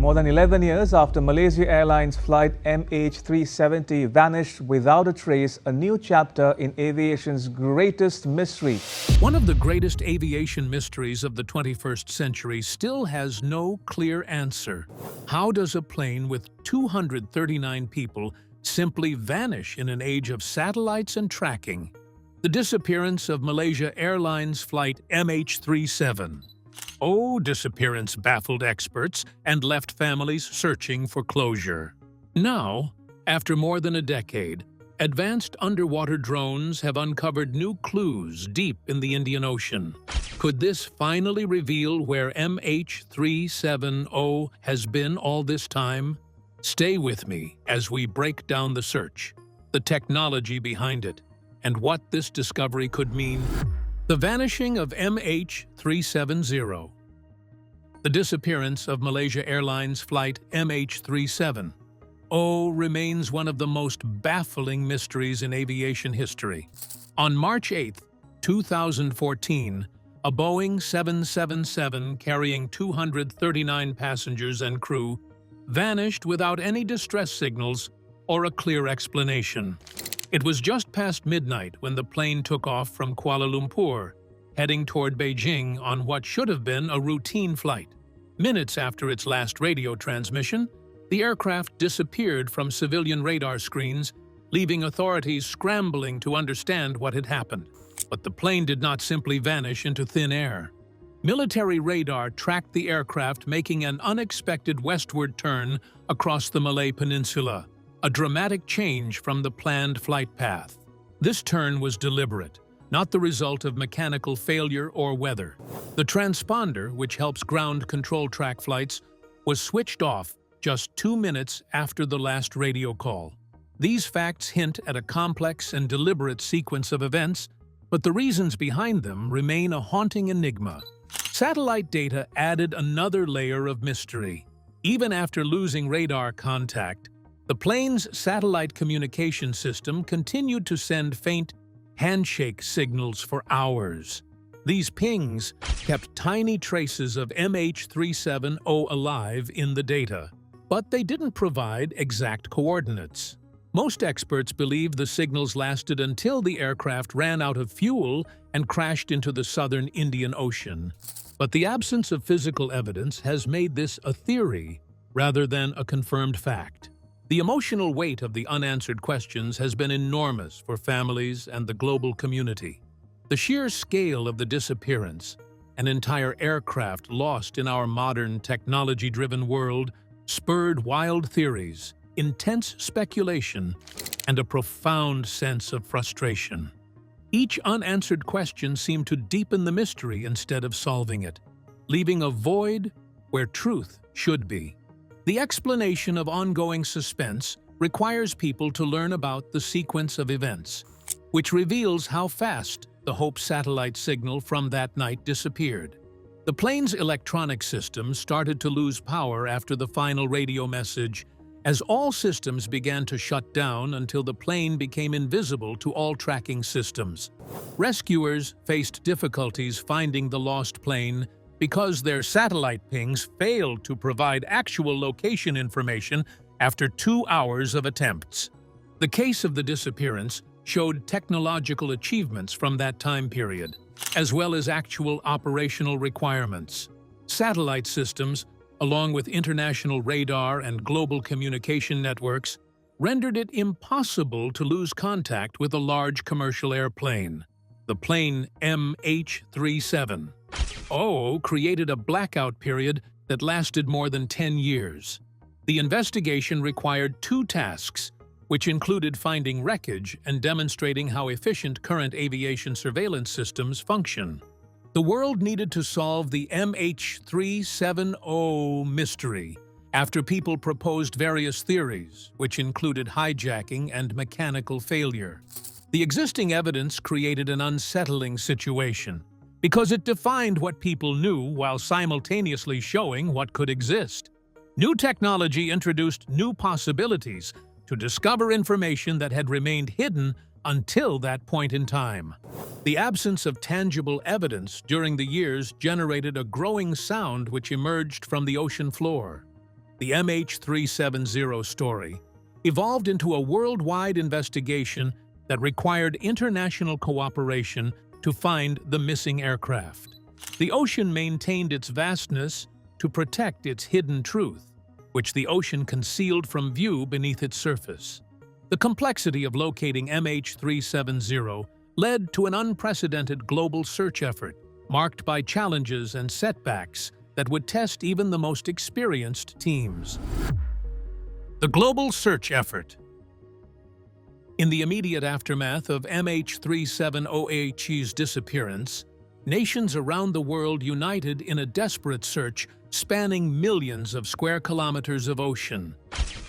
More than 11 years after Malaysia Airlines Flight MH370 vanished without a trace, a new chapter in aviation's greatest mystery. One of the greatest aviation mysteries of the 21st century still has no clear answer. How does a plane with 239 people simply vanish in an age of satellites and tracking? The disappearance of Malaysia Airlines Flight MH370. Disappearance baffled experts and left families searching for closure. Now, after more than a decade, advanced underwater drones have uncovered new clues deep in the Indian Ocean. Could this finally reveal where MH370 has been all this time? Stay with me as we break down the search, the technology behind it, and what this discovery could mean. The vanishing of MH370. The disappearance of Malaysia Airlines Flight MH370 remains one of the most baffling mysteries in aviation history. On March 8, 2014, a Boeing 777 carrying 239 passengers and crew vanished without any distress signals or a clear explanation. It was just past midnight when the plane took off from Kuala Lumpur, heading toward Beijing on what should have been a routine flight. Minutes after its last radio transmission, the aircraft disappeared from civilian radar screens, leaving authorities scrambling to understand what had happened. But the plane did not simply vanish into thin air. Military radar tracked the aircraft making an unexpected westward turn across the Malay Peninsula, a dramatic change from the planned flight path. This turn was deliberate, not the result of mechanical failure or weather. The transponder, which helps ground control track flights, was switched off just 2 minutes after the last radio call. These facts hint at a complex and deliberate sequence of events, but the reasons behind them remain a haunting enigma. Satellite data added another layer of mystery. Even after losing radar contact, the plane's satellite communication system continued to send faint handshake signals for hours. These pings kept tiny traces of MH370 alive in the data, but they didn't provide exact coordinates. Most experts believe the signals lasted until the aircraft ran out of fuel and crashed into the southern Indian Ocean. But the absence of physical evidence has made this a theory rather than a confirmed fact. The emotional weight of the unanswered questions has been enormous for families and the global community. The sheer scale of the disappearance, an entire aircraft lost in our modern technology-driven world, spurred wild theories, intense speculation, and a profound sense of frustration. Each unanswered question seemed to deepen the mystery instead of solving it, leaving a void where truth should be. The explanation of ongoing suspense requires people to learn about the sequence of events, which reveals how fast the Hope satellite signal from that night disappeared. The plane's electronic systems started to lose power after the final radio message, as all systems began to shut down until the plane became invisible to all tracking systems. Rescuers faced difficulties finding the lost plane because their satellite pings failed to provide actual location information after 2 hours of attempts. The case of the disappearance showed technological achievements from that time period, as well as actual operational requirements. Satellite systems, along with international radar and global communication networks, rendered it impossible to lose contact with a large commercial airplane. The plane MH370 created a blackout period that lasted more than 10 years. The investigation required 2 tasks, which included finding wreckage and demonstrating how efficient current aviation surveillance systems function. The world needed to solve the MH370 mystery after people proposed various theories, which included hijacking and mechanical failure. The existing evidence created an unsettling situation, because it defined what people knew while simultaneously showing what could exist. New technology introduced new possibilities to discover information that had remained hidden until that point in time. The absence of tangible evidence during the years generated a growing sound which emerged from the ocean floor. the MH370 story, evolved into a worldwide investigation that required international cooperation to find the missing aircraft. The ocean maintained its vastness to protect its hidden truth, which the ocean concealed from view beneath its surface. The complexity of locating MH370 led to an unprecedented global search effort, marked by challenges and setbacks that would test even the most experienced teams. The global search effort. In the immediate aftermath of MH370's disappearance, nations around the world united in a desperate search spanning millions of square kilometers of ocean.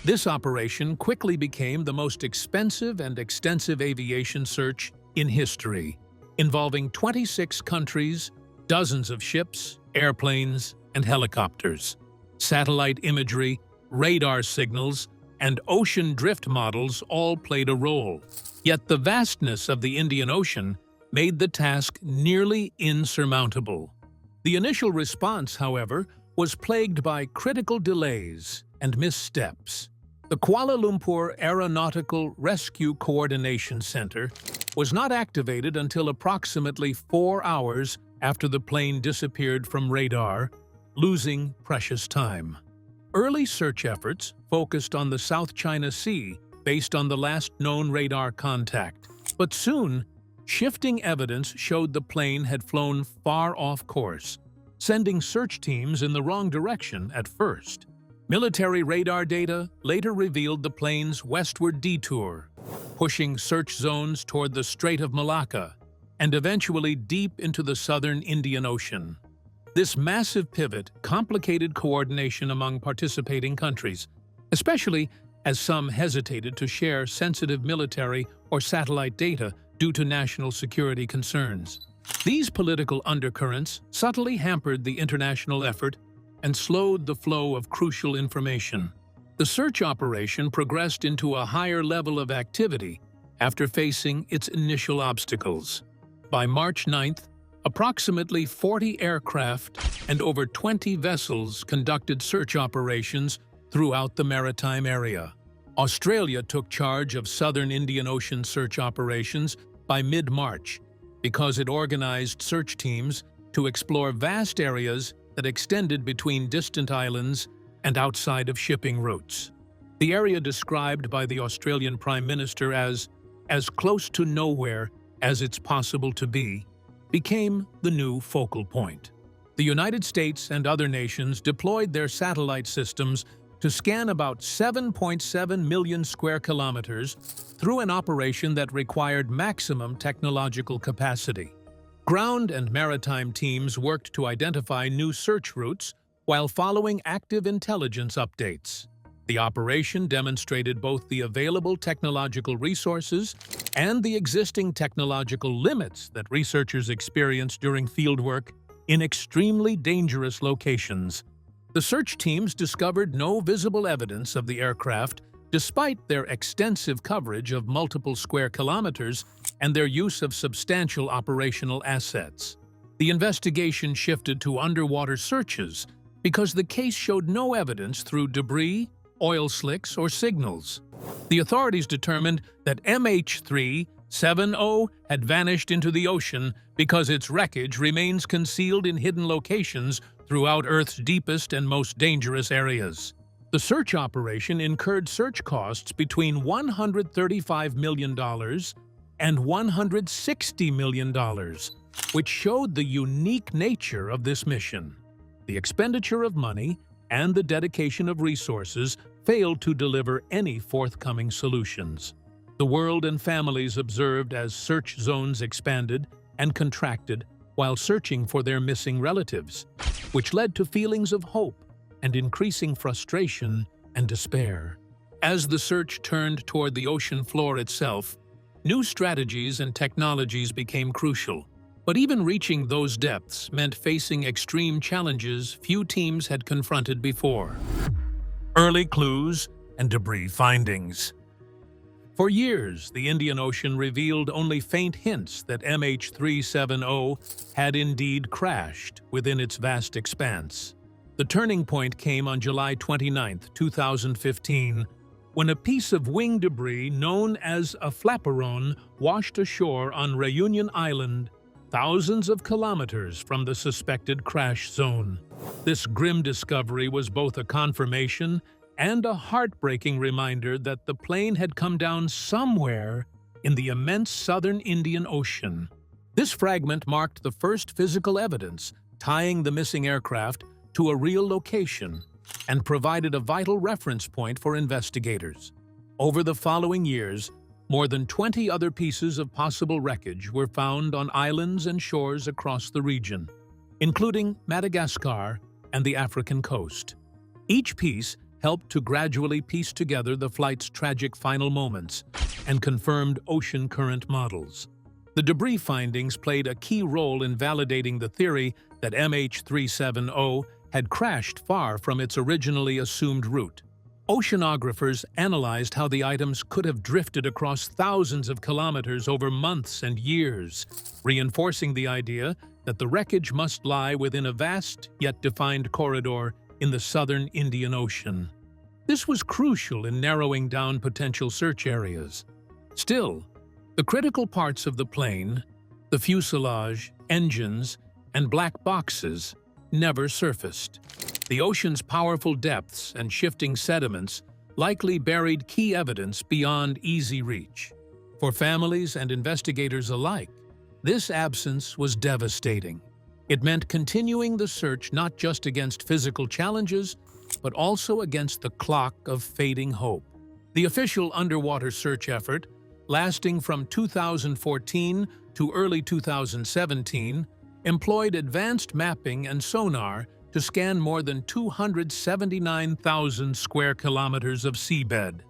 This operation quickly became the most expensive and extensive aviation search in history, involving 26 countries, dozens of ships, airplanes, and helicopters. Satellite imagery, radar signals, and ocean drift models all played a role. Yet the vastness of the Indian Ocean made the task nearly insurmountable. The initial response, however, was plagued by critical delays and missteps. The Kuala Lumpur Aeronautical Rescue Coordination Center was not activated until approximately 4 hours after the plane disappeared from radar, losing precious time. Early search efforts focused on the South China Sea based on the last known radar contact, but soon, shifting evidence showed the plane had flown far off course, sending search teams in the wrong direction at first. Military radar data later revealed the plane's westward detour, pushing search zones toward the Strait of Malacca and eventually deep into the southern Indian Ocean. This massive pivot complicated coordination among participating countries, especially as some hesitated to share sensitive military or satellite data due to national security concerns. These political undercurrents subtly hampered the international effort and slowed the flow of crucial information. The search operation progressed into a higher level of activity after facing its initial obstacles. By March 9th, approximately 40 aircraft and over 20 vessels conducted search operations throughout the maritime area. Australia took charge of southern Indian Ocean search operations by mid-March because it organized search teams to explore vast areas that extended between distant islands and outside of shipping routes. The area described by the Australian Prime Minister as close to nowhere as it's possible to be, became the new focal point. The United States and other nations deployed their satellite systems to scan about 7.7 million square kilometers through an operation that required maximum technological capacity. Ground and maritime teams worked to identify new search routes while following active intelligence updates. The operation demonstrated both the available technological resources and the existing technological limits that researchers experience during fieldwork in extremely dangerous locations. The search teams discovered no visible evidence of the aircraft despite their extensive coverage of multiple square kilometers and their use of substantial operational assets. The investigation shifted to underwater searches because the case showed no evidence through debris, oil slicks, or signals. The authorities determined that MH370 had vanished into the ocean because its wreckage remains concealed in hidden locations throughout Earth's deepest and most dangerous areas. The search operation incurred search costs between $135 million and $160 million, which showed the unique nature of this mission. The expenditure of money and the dedication of resources failed to deliver any forthcoming solutions. The world and families observed as search zones expanded and contracted while searching for their missing relatives, which led to feelings of hope and increasing frustration and despair. As the search turned toward the ocean floor itself, new strategies and technologies became crucial. But even reaching those depths meant facing extreme challenges few teams had confronted before. Early clues and debris findings. For years, the Indian Ocean revealed only faint hints that MH370 had indeed crashed within its vast expanse. The The turning point came on July 29, 2015, when a piece of wing debris known as a flaperon washed ashore on Reunion Island, thousands of kilometers from the suspected crash zone. This grim discovery was both a confirmation and a heartbreaking reminder that the plane had come down somewhere in the immense southern Indian Ocean. This fragment marked the first physical evidence tying the missing aircraft to a real location and provided a vital reference point for investigators. Over the following years, more than 20 other pieces of possible wreckage were found on islands and shores across the region, including Madagascar and the African coast. Each piece helped to gradually piece together the flight's tragic final moments and confirmed ocean current models. The debris findings played a key role in validating the theory that MH370 had crashed far from its originally assumed route. Oceanographers analyzed how the items could have drifted across thousands of kilometers over months and years, reinforcing the idea that the wreckage must lie within a vast yet defined corridor in the southern Indian Ocean. This was crucial in narrowing down potential search areas. Still, the critical parts of the plane, the fuselage, engines, and black boxes, never surfaced. The ocean's powerful depths and shifting sediments likely buried key evidence beyond easy reach. For families and investigators alike, this absence was devastating. It meant continuing the search not just against physical challenges, but also against the clock of fading hope. The official underwater search effort, lasting from 2014 to early 2017, employed advanced mapping and sonar to scan more than 279,000 square kilometers of seabed.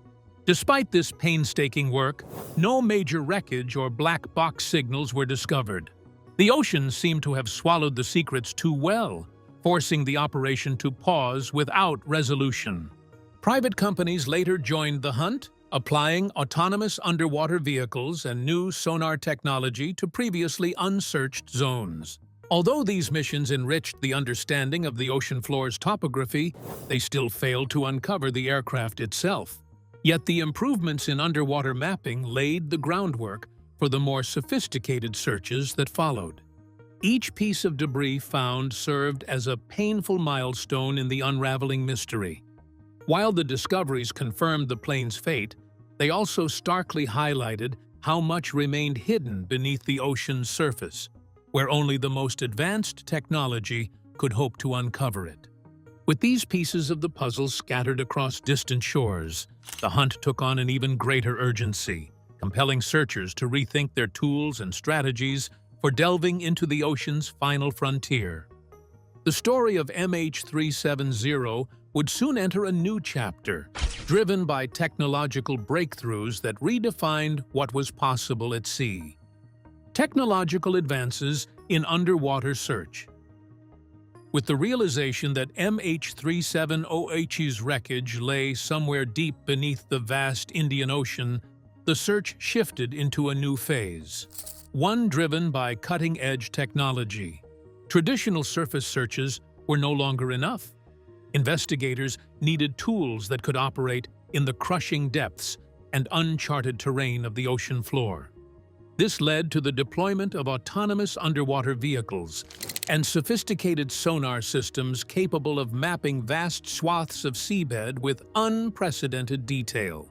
Despite this painstaking work, no major wreckage or black box signals were discovered. The ocean seemed to have swallowed the secrets too well, forcing the operation to pause without resolution. Private companies later joined the hunt, applying autonomous underwater vehicles and new sonar technology to previously unsearched zones. Although these missions enriched the understanding of the ocean floor's topography, they still failed to uncover the aircraft itself. Yet the improvements in underwater mapping laid the groundwork for the more sophisticated searches that followed. Each piece of debris found served as a painful milestone in the unraveling mystery. While the discoveries confirmed the plane's fate, they also starkly highlighted how much remained hidden beneath the ocean's surface, where only the most advanced technology could hope to uncover it. With these pieces of the puzzle scattered across distant shores, the hunt took on an even greater urgency, compelling searchers to rethink their tools and strategies for delving into the ocean's final frontier. The story of MH370 would soon enter a new chapter, driven by technological breakthroughs that redefined what was possible at sea. Technological advances in underwater search. With the realization that MH370's wreckage lay somewhere deep beneath the vast Indian Ocean, the search shifted into a new phase, one driven by cutting-edge technology. Traditional surface searches were no longer enough. Investigators needed tools that could operate in the crushing depths and uncharted terrain of the ocean floor. This led to the deployment of autonomous underwater vehicles and sophisticated sonar systems capable of mapping vast swaths of seabed with unprecedented detail.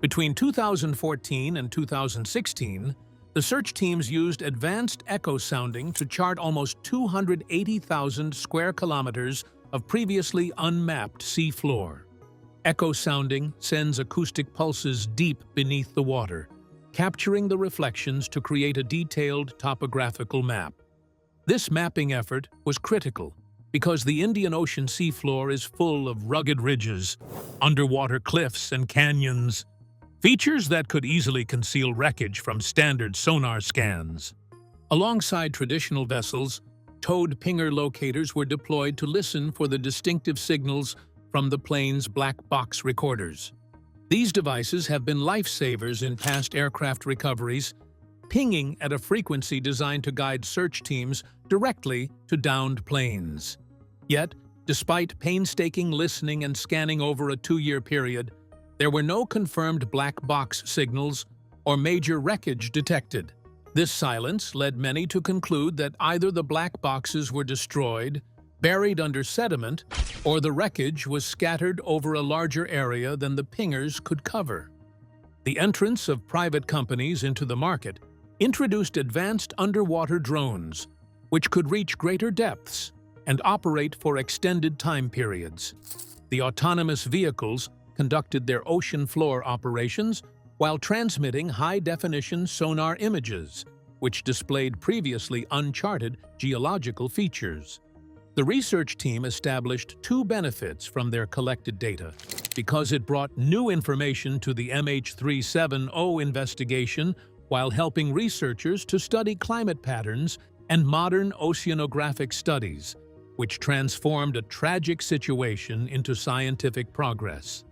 Between 2014 and 2016, the search teams used advanced echo sounding to chart almost 280,000 square kilometers of previously unmapped seafloor. Echo sounding sends acoustic pulses deep beneath the water, capturing the reflections to create a detailed topographical map. This mapping effort was critical because the Indian Ocean seafloor is full of rugged ridges, underwater cliffs, and canyons, features that could easily conceal wreckage from standard sonar scans. Alongside traditional vessels, towed pinger locators were deployed to listen for the distinctive signals from the plane's black box recorders. These devices have been lifesavers in past aircraft recoveries, pinging at a frequency designed to guide search teams directly to downed planes. Yet, Despite painstaking listening and scanning over a 2-year period, there were no confirmed black box signals or major wreckage detected. This silence led many to conclude that either the black boxes were destroyed, buried under sediment, or the wreckage was scattered over a larger area than the pingers could cover. The entrance of private companies into the market introduced advanced underwater drones, which could reach greater depths and operate for extended time periods. The autonomous vehicles conducted their ocean floor operations while transmitting high-definition sonar images, which displayed previously uncharted geological features. The research team established 2 benefits from their collected data, because it brought new information to the MH370 investigation while helping researchers to study climate patterns and modern oceanographic studies, which transformed a tragic situation into scientific progress.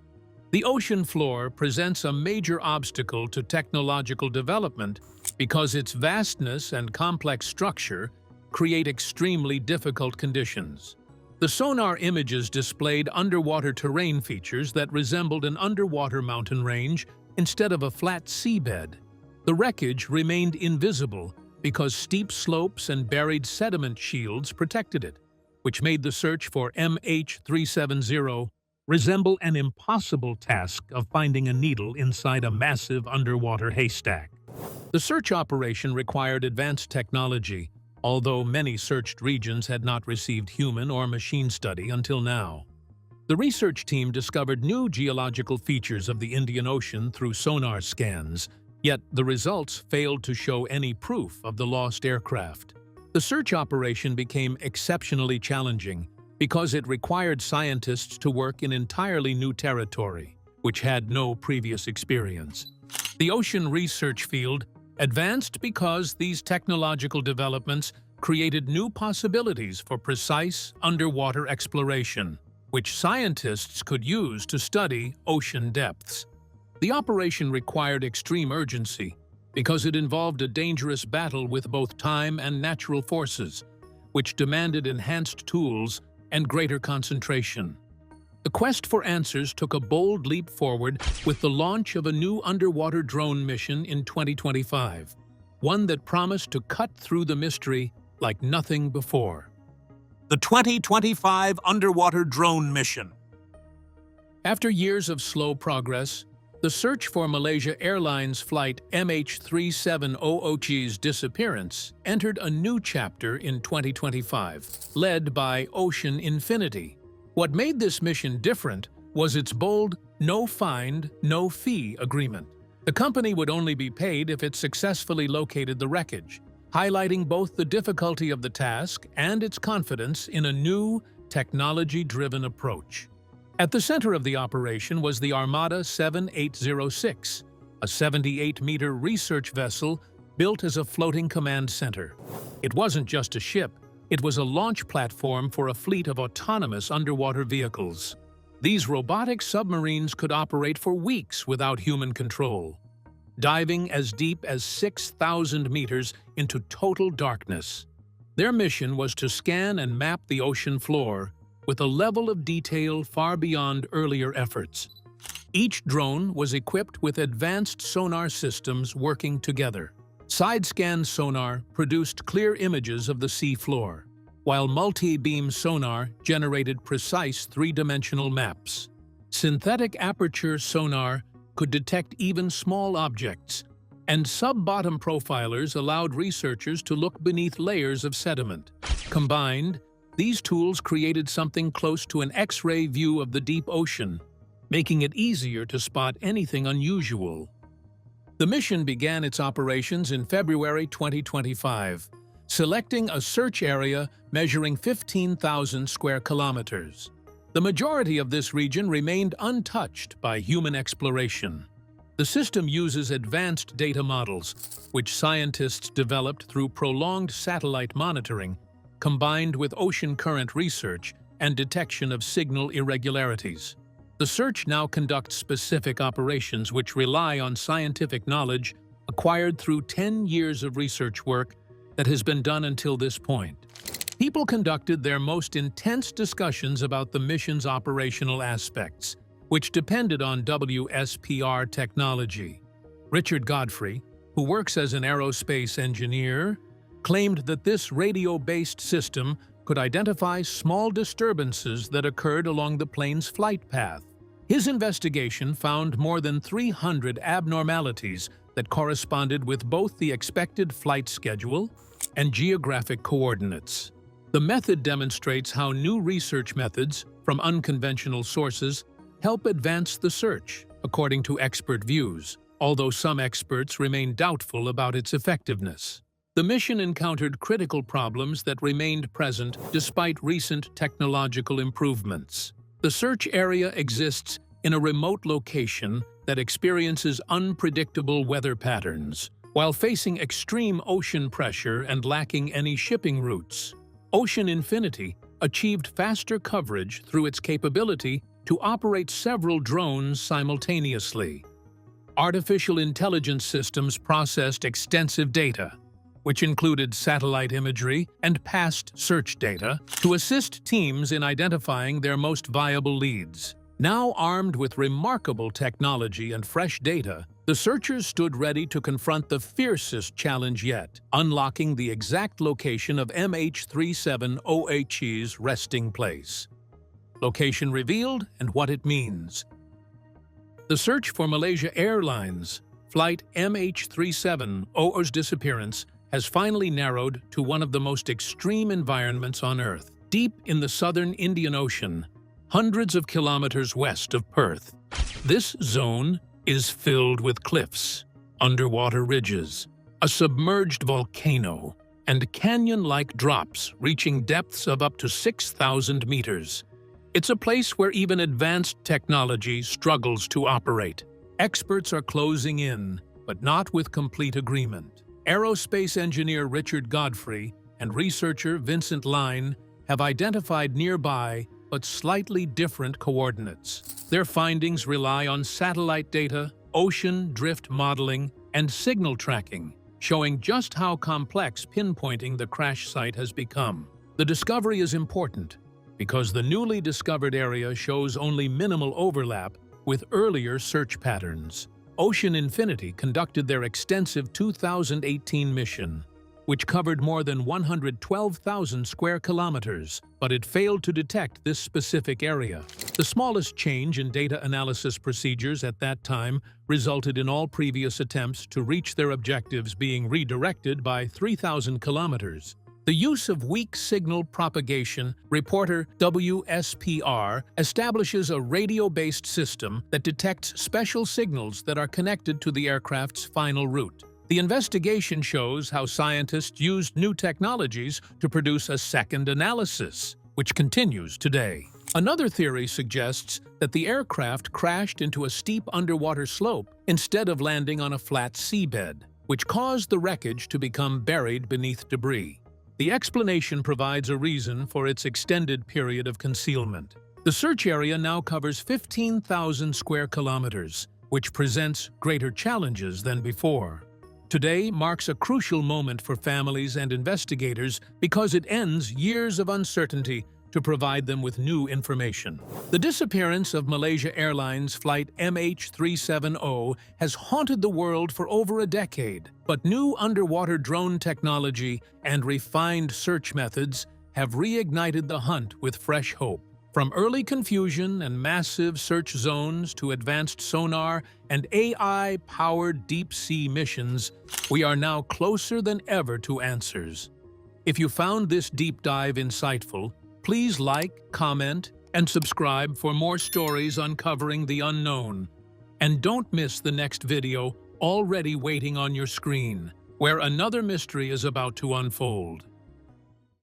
The ocean floor presents a major obstacle to technological development because its vastness and complex structure create extremely difficult conditions. The sonar images displayed underwater terrain features that resembled an underwater mountain range instead of a flat seabed. The wreckage remained invisible because steep slopes and buried sediment shields protected it, which made the search for MH370 resemble an impossible task of finding a needle inside a massive underwater haystack. The search operation required advanced technology, although many searched regions had not received human or machine study until now. The research team discovered new geological features of the Indian Ocean through sonar scans, yet the results failed to show any proof of the lost aircraft. The search operation became exceptionally challenging because it required scientists to work in entirely new territory, which had no previous experience. The ocean research field advanced because these technological developments created new possibilities for precise underwater exploration, which scientists could use to study ocean depths. The operation required extreme urgency because it involved a dangerous battle with both time and natural forces, which demanded enhanced tools and greater concentration. The quest for answers took a bold leap forward with the launch of a new underwater drone mission in 2025, one that promised to cut through the mystery like nothing before. The 2025 Underwater Drone Mission. After years of slow progress, the search for Malaysia Airlines Flight MH370's disappearance entered a new chapter in 2025, led by Ocean Infinity. What made this mission different was its bold, no-find, no-fee agreement. The company would only be paid if it successfully located the wreckage, highlighting both the difficulty of the task and its confidence in a new, technology-driven approach. At the center of the operation was the Armada 7806, a 78-meter research vessel built as a floating command center. It wasn't just a ship, it was a launch platform for a fleet of autonomous underwater vehicles. These robotic submarines could operate for weeks without human control, diving as deep as 6,000 meters into total darkness. Their mission was to scan and map the ocean floor with a level of detail far beyond earlier efforts. Each drone was equipped with advanced sonar systems working together. Side-scan sonar produced clear images of the sea floor, while multi-beam sonar generated precise three-dimensional maps. Synthetic aperture sonar could detect even small objects, and sub-bottom profilers allowed researchers to look beneath layers of sediment. Combined, these tools created something close to an X-ray view of the deep ocean, making it easier to spot anything unusual. The mission began its operations in February 2025, selecting a search area measuring 15,000 square kilometers. The majority of this region remained untouched by human exploration. The system uses advanced data models, which scientists developed through prolonged satellite monitoring, combined with ocean current research and detection of signal irregularities. The search now conducts specific operations which rely on scientific knowledge acquired through 10 years of research work that has been done until this point. People conducted their most intense discussions about the mission's operational aspects, which depended on WSPR technology. Richard Godfrey, who works as an aerospace engineer, claimed that this radio-based system could identify small disturbances that occurred along the plane's flight path. His investigation found more than 300 abnormalities that corresponded with both the expected flight schedule and geographic coordinates. The method demonstrates how new research methods from unconventional sources help advance the search, according to expert views, although some experts remain doubtful about its effectiveness. The mission encountered critical problems that remained present despite recent technological improvements. The search area exists in a remote location that experiences unpredictable weather patterns, while facing extreme ocean pressure and lacking any shipping routes. Ocean Infinity achieved faster coverage through its capability to operate several drones simultaneously. Artificial intelligence systems processed extensive data, which included satellite imagery and past search data, to assist teams in identifying their most viable leads. Now armed with remarkable technology and fresh data, the searchers stood ready to confront the fiercest challenge yet, unlocking the exact location of MH370's resting place. Location revealed and what it means. The search for Malaysia Airlines Flight MH370's disappearance has finally narrowed to one of the most extreme environments on Earth, deep in the southern Indian Ocean, hundreds of kilometers west of Perth. This zone is filled with cliffs, underwater ridges, a submerged volcano, and canyon-like drops reaching depths of up to 6,000 meters. It's a place where even advanced technology struggles to operate. Experts are closing in, but not with complete agreement. Aerospace engineer Richard Godfrey and researcher Vincent Line have identified nearby but slightly different coordinates. Their findings rely on satellite data, ocean drift modeling, and signal tracking, showing just how complex pinpointing the crash site has become. The discovery is important because the newly discovered area shows only minimal overlap with earlier search patterns. Ocean Infinity conducted their extensive 2018 mission, which covered more than 112,000 square kilometers, but it failed to detect this specific area. The smallest change in data analysis procedures at that time resulted in all previous attempts to reach their objectives being redirected by 3,000 kilometers. The use of weak signal propagation, reporter WSPR, establishes a radio-based system that detects special signals that are connected to the aircraft's final route. The investigation shows how scientists used new technologies to produce a second analysis, which continues today. Another theory suggests that the aircraft crashed into a steep underwater slope instead of landing on a flat seabed, which caused the wreckage to become buried beneath debris. The explanation provides a reason for its extended period of concealment. The search area now covers 15,000 square kilometers, which presents greater challenges than before. Today marks a crucial moment for families and investigators because it ends years of uncertainty to provide them with new information. The disappearance of Malaysia Airlines Flight MH370 has haunted the world for over a decade, but new underwater drone technology and refined search methods have reignited the hunt with fresh hope. From early confusion and massive search zones to advanced sonar and AI-powered deep-sea missions, we are now closer than ever to answers. If you found this deep dive insightful, please like, comment, and subscribe for more stories uncovering the unknown. And don't miss the next video already waiting on your screen, where another mystery is about to unfold.